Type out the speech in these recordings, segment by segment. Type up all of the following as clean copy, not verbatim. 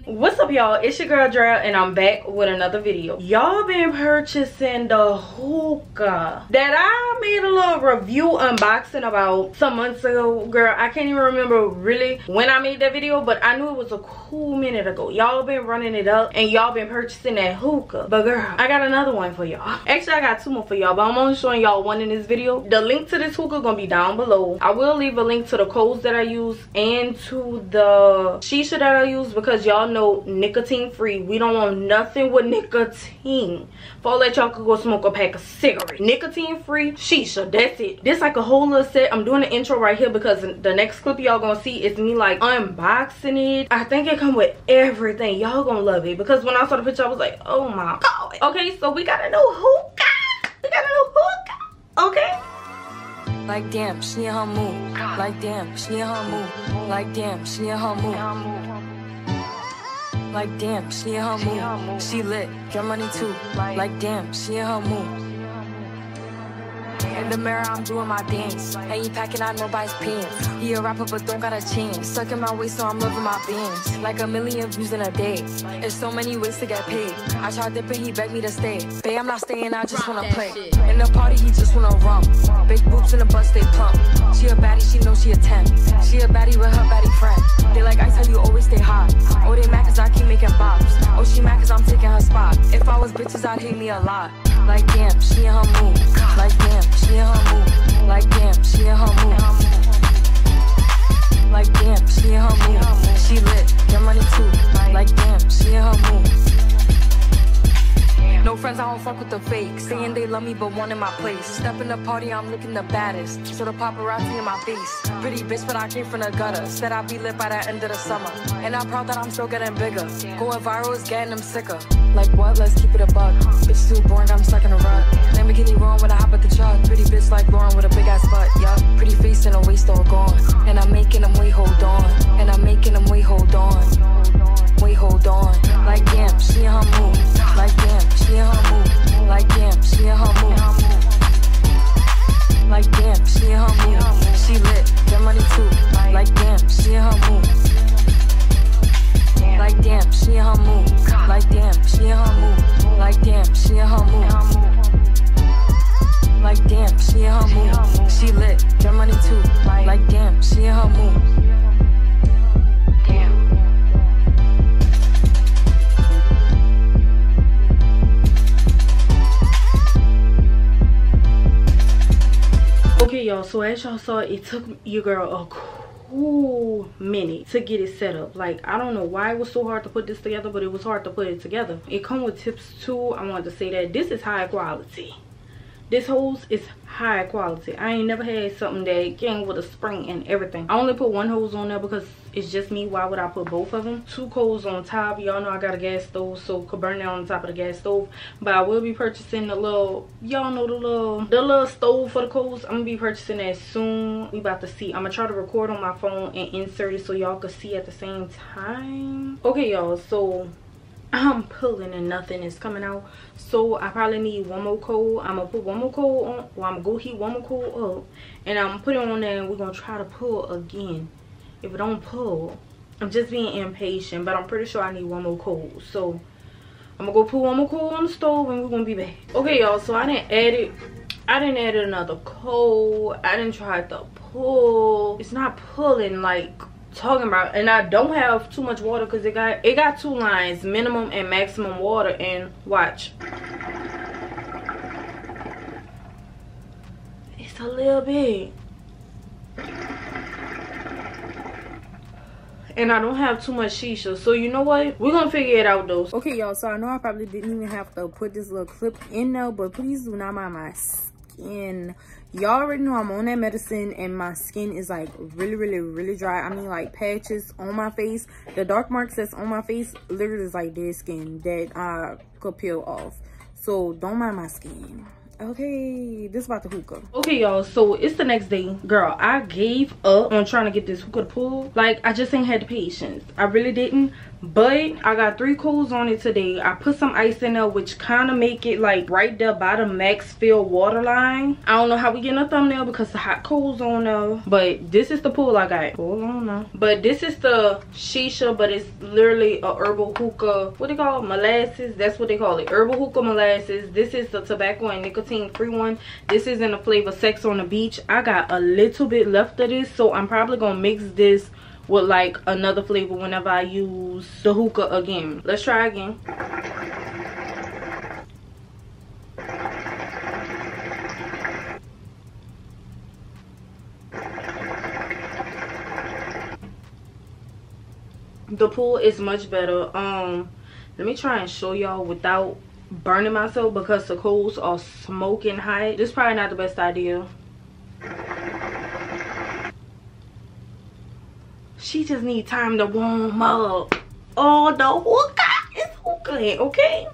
What's up, y'all? It's your girl Drea, and I'm back with another video. Y'all been purchasing the hookah that I made a little review unboxing about some months ago. Girl, I can't even remember really when I made that video, but I knew it was a cool minute ago. Y'all been running it up and y'all been purchasing that hookah. But girl, I got another one for y'all. Actually, I got two more for y'all, but I'm only showing y'all one in this video. The link to this hookah gonna be down below. I will leave a link to the codes that I use and to the shisha that I use, because y'all know nicotine free. We don't want nothing with nicotine. For all that, y'all could go smoke a pack of cigarettes. Nicotine free shisha, that's it. This like a whole little set. I'm doing an intro right here because the next clip y'all gonna see is me like unboxing it. I think it come with everything. Y'all gonna love it, because when I saw the picture I was like, oh my god. Okay, so we got a new hookah. We got a new hookah. Okay. Like damn, she in her mood. Like damn, she in her mood. Like damn, she in her mood. Like damn, she in her mood. She lit, get money too. Like damn, she in her mood. In the mirror, I'm doing my dance. Ain't packing out nobody's pants. He a rapper, but don't got a chance. Sucking my waist, so I'm loving my bands. Like a million views in a day. There's so many ways to get paid. I tried dipping, he begged me to stay. Babe, I'm not staying, I just wanna play. In the party, he just wanna rum. Big boobs in the bus, they plump. She a baddie, she knows she a 10. She a baddie with her baddie friend. They like, I tell you, always stay hot. Oh, they mad cause I keep making bops. Oh, she mad cause I'm taking her spot. If I was bitches, I'd hate me a lot. Like damn, she in her mood. Like damn, she in her mood. Like damn, she in her mood. Like damn, she in her mood. She lit, get money too. Like damn, she in her mood. No friends, I don't fuck with the fake. Saying they love me but one in my place. Step in the party, I'm looking the baddest. So the paparazzi in my face. Pretty bitch, but I came from the gutter. Said I'd be lit by the end of the summer. And I'm proud that I'm still getting bigger. Going viral is getting them sicker. Like what? Let's keep it a buck. Bitch too boring, I'm stuck in a rut. Lamborghini wrong when I hop at the truck. Pretty bitch like Lauren with a big ass butt. Yup, pretty face and a waist all gone. And I'm making them wait, hold on. And I'm making them wait, hold on. Wait, hold on. Like damn, she in her mood. Like damn, she in her mood. Like damn, she in her mood. Like damn, she in her mood. She lit, get money too. Like damn, she in her mood. Like damn, she in her mood. Like damn, she in her mood. Like damn, she in her mood. Like damn, she in her mood. She lit, get money too. Like damn, she in her mood. Okay, y'all, so as y'all saw, it took your girl a cool minute to get it set up. Like, I don't know why it was so hard to put this together, but it was hard to put it together. It come with tips too. I wanted to say that this is high quality. This hose is high quality. I ain't never had something that came with a spring and everything. I only put one hose on there because it's just me. Why would I put both of them? Two coals on top. Y'all know I got a gas stove, so could burn down on top of the gas stove. But I will be purchasing the little, y'all know the little stove for the coals. I'm gonna be purchasing that soon. We about to see. I'm gonna try to record on my phone and insert it so y'all can see at the same time. Okay, y'all, so I'm pulling and nothing is coming out, so I probably need one more coal. I'm gonna put one more coal on, well, I'm gonna go heat one more coal up, and I'm gonna put it on there, and we're gonna try to pull again. If it don't pull, I'm just being impatient, but I'm pretty sure I need one more coal. So I'm gonna go put one more coal on the stove, and we're gonna be back. Okay, y'all, so I didn't add another coal. I didn't try to pull. It's not pulling like talking about, and I don't have too much water because it got two lines, minimum and maximum water. And watch, it's a little bit, and I don't have too much shisha, so you know what, we're gonna figure it out though. Okay, y'all, so I know I probably didn't even have to put this little clip in there, but please do not mind my skin. Y'all already know I'm on that medicine and my skin is like really dry. I mean, like patches on my face. The dark marks that's on my face literally is like dead skin that I could peel off. So don't mind my skin. Okay, this about the hookah. Okay, y'all, so it's the next day. Girl, I gave up on trying to get this hookah to pull. Like, I just ain't had the patience. I really didn't. But I got 3 coals on it today. I put some ice in there, which kind of make it like right there by the max fill water line. I don't know how we get a thumbnail because the hot coals on there. But this is the pull I got. Hold on now. But this is the shisha, but it's literally a herbal hookah. What they call it? Molasses. That's what they call it. Herbal hookah molasses. This is the tobacco and nicotine free one. This is in the flavor Sex on the Beach. I got a little bit left of this, so I'm probably gonna mix this with like another flavor whenever I use the hookah again. Let's try again. The pull is much better. Let me try and show y'all without burning myself because the coals are smoking hot. This is probably not the best idea. She just need time to warm up. Oh, the hookah is hookah, okay?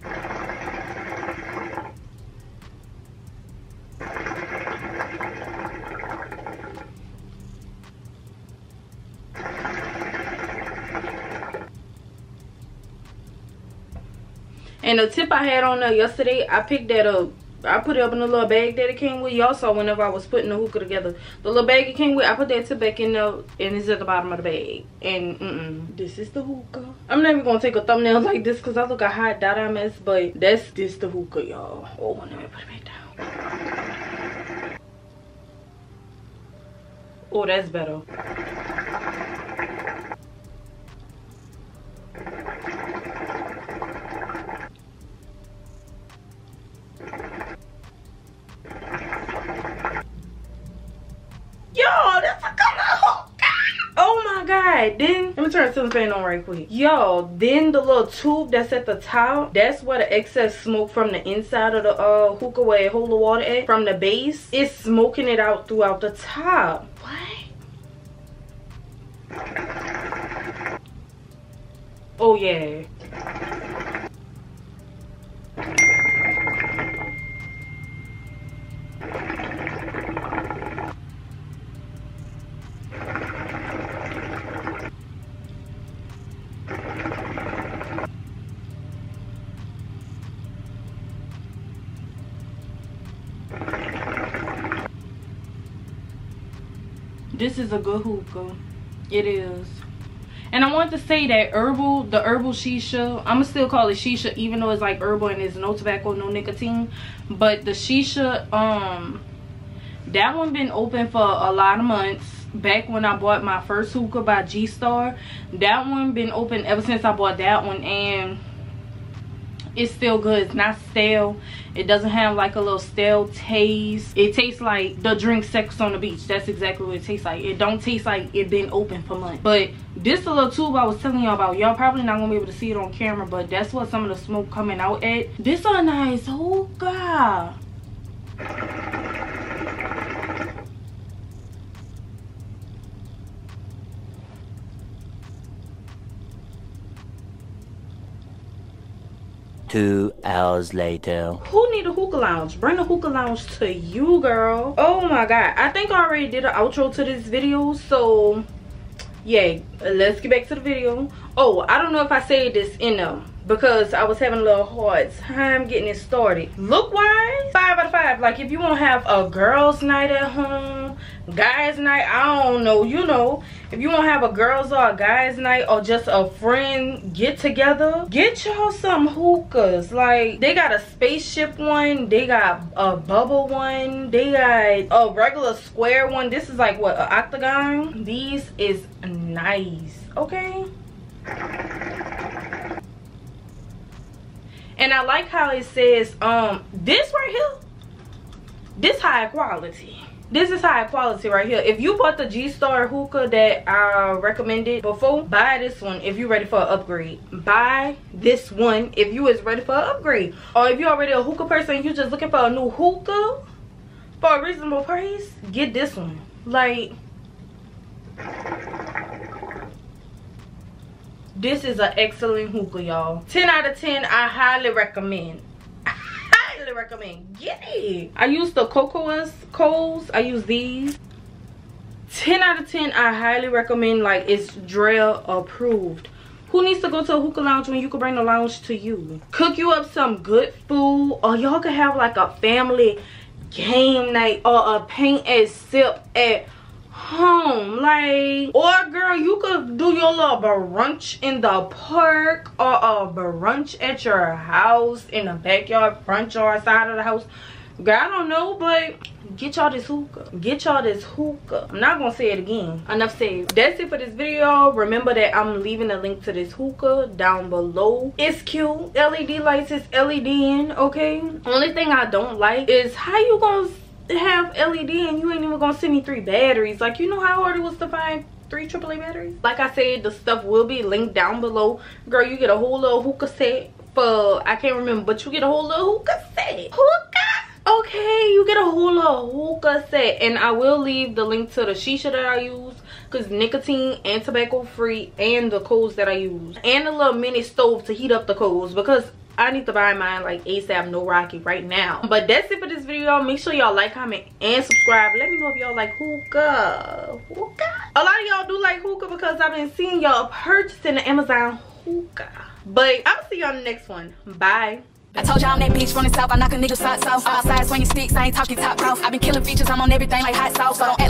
And the tip I had on there yesterday, I picked that up. I put it up in the little bag that it came with. Y'all saw whenever I was putting the hookah together. The little bag it came with, I put that tip back in there and it's at the bottom of the bag. And this is the hookah. I'm never gonna take a thumbnail like this because I look a hot dada mess, but this the hookah, y'all. Oh, let me put it back down. Oh, that's better. Then let me turn the ceiling fan on right quick, y'all. Then the little tube that's at the top, that's where the excess smoke from the inside of the hookah where it hold the water at from the base, it's smoking it out throughout the top. What? Oh yeah. This is a good hookah. It is. And I want to say that the herbal shisha, I'ma still call it shisha even though it's like herbal and there's no tobacco, no nicotine. But the shisha, that one been open for a lot of months. Back when I bought my first hookah by G-Star, that one been open ever since I bought that one, and it's still good. It's not stale. It doesn't have like a little stale taste. It tastes like the drink Sex on the Beach. That's exactly what it tastes like. It don't taste like it been open for months. But this little tube I was telling y'all about, y'all probably not gonna be able to see it on camera, but that's what some of the smoke coming out at. This a nice hookah. Two hours later. Who need a hookah lounge? Bring the hookah lounge to you, girl. Oh my god, I think I already did an outro to this video, so yeah, let's get back to the video. Oh, I don't know if I said this in them because I was having a little hard time getting it started. Look wise, 5 out of 5. Like, if you want to have a girls night at home, guys night, I don't know, you know, if you want to have a girls or a guys night or just a friend get together, get y'all some hookahs. Like, they got a spaceship one, they got a bubble one, they got a regular square one. This is like what, an octagon. These is nice, okay? And I like how it says this right here, this high quality. This is high quality right here. If you bought the G-Star hookah that I recommended before, buy this one if you're ready for an upgrade. Buy this one if you is ready for an upgrade. Or if you're already a hookah person and you're just looking for a new hookah for a reasonable price, get this one. Like, this is an excellent hookah, y'all. 10 out of 10, I highly recommend. highly recommend. Get it. I use the coals. I use these. 10 out of 10. I highly recommend. Like, it's Drea approved. Who needs to go to a hookah lounge when you can bring the lounge to you? Cook you up some good food, or y'all can have like a family game night or a paint and sip at home. Like, or girl, you could do your little brunch in the park, or a brunch at your house, in the backyard, front yard, side of the house. Girl, I don't know, but get y'all this hookah. Get y'all this hookah. I'm not gonna say it again. Enough said. That's it for this video. Remember that I'm leaving a link to this hookah down below. It's cute. LED lights is LED in, okay? Only thing I don't like is how you gonna have LED and you ain't even gonna send me 3 batteries. Like, you know how hard it was to find 3 AAA batteries? Like I said, the stuff will be linked down below. Girl, you get a whole little hookah set for, I can't remember, but you get a whole little hookah set. Hookah! Okay, you get a whole little hookah set. And I will leave the link to the shisha that I use, because nicotine and tobacco free, and the coals that I use, and a little mini stove to heat up the coals, because I need to buy mine like ASAP, no Rocky right now. But that's it for this video. Make sure y'all like, comment, and subscribe. Let me know if y'all like hookah. A lot of y'all do like hookah because I've been seeing y'all purchasing the Amazon hookah. But I'll see y'all in the next one. Bye. I told y'all I'm that bitch from the south. I knock a nigga socks off. Outside swinging sticks, I ain't talking top off. I been killing features, I'm on everything like hot sauce. So don't act